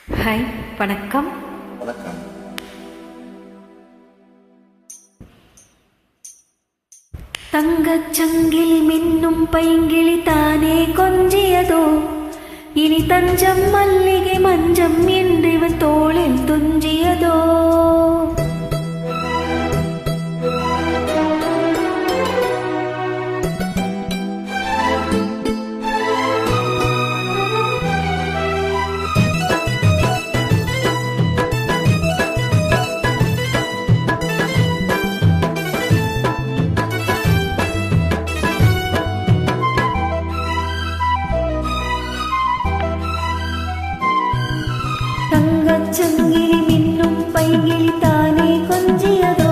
Hi, வணக்கம். வணக்கம். தங்கச் சங்கில் மின்னும் பைங்கிளி தானே கொஞ்சியதோ, இனி தஞ்சம் மல்லிகை மஞ்சம் என்றிவன் தோளில் துஞ்சியதோ. தங்கச்சங்கிலி மின்னும் பைங்கிளி தானே கொஞ்சியதோ,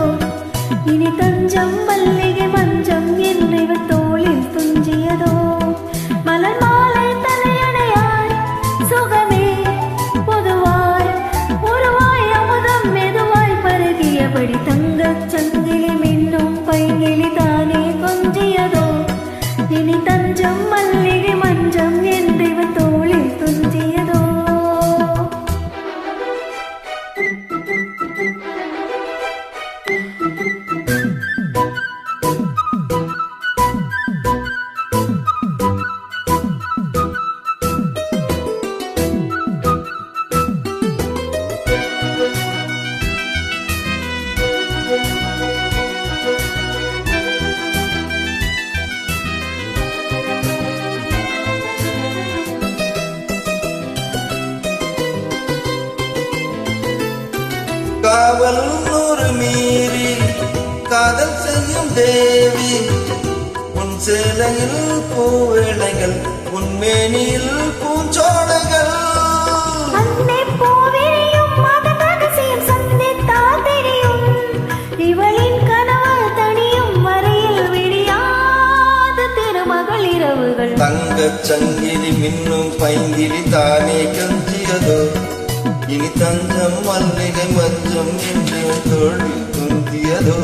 இனி தஞ்சம் மல்லிகை மஞ்சம் என்றிவன் தோளில் துஞ்சியதோ. மலர் மாலை தலையணையாய் சுகமே பொதுவாய் ஒருவாய் அமுதம் மெதுவாய் பருகியபடி தங்கச்சங்கிலி மின்னும் பைங்கிளி தானே கொஞ்சியதோ, இனி தஞ்சம் மல்லிகை மஞ்சம் என்றிவன் தோளில் துஞ்சியதோ. காவல் நூறு மீறி காதல் செய்யும் தேவி, உன் சேலையில் பூவேளைகள், உன் மேனியில் பூஞ்சோலைகள். அன்னை பூவிரியும் மதன் ரகசியம் சந்தித்தால் தெரியும், இவளின் கனவு தனியும் வரையில் விடியாத திருமகள் இரவுகள். தங்கச் சங்கிலி மின்னும் பைங்கிலி தானே கஞ்சியதோ, இனி தஞ்சம் மல்லிகை மஞ்சம் என்று தோழில் துந்தியதோ.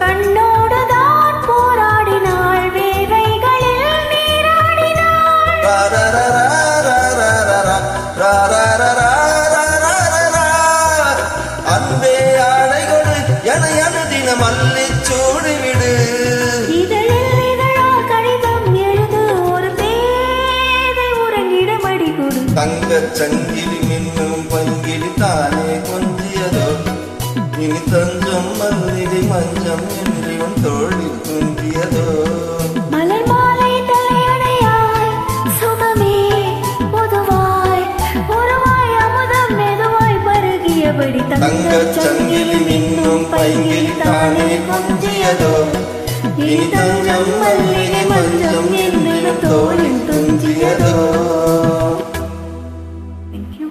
கண்ணோடுதான் போராடினாள், வேர்வைகளில் நீராடினாள். அன்பே ஆடைகொடு என தினம் அள்ளி சூடிவிடு. இதழில் இதழால் கடிதம் எழுது, ஒரு பேதை உறங்கிடம் அடி கொடு. தங்கச் சங்கிலி மின்னும் பங்கிலி தானே கொஞ்சியதோ, இனி தஞ்சம் மல்லிகை மஞ்சம் என்றிவன் தோழில் துந்தியதோ. மலர் மாலை தலையணையாய் சுகமே பொதுவாய் ஒருவாய் அமுதம் மெதுவாய் பருகியபடி தங்கச் சங்கிலி மின்னும் பைங்கிலி தானே கொஞ்சியதோ, இனி தஞ்சம் மல்லிகை மஞ்சம் என்றிவன் தோழில் துந்தியதோ. Thank you.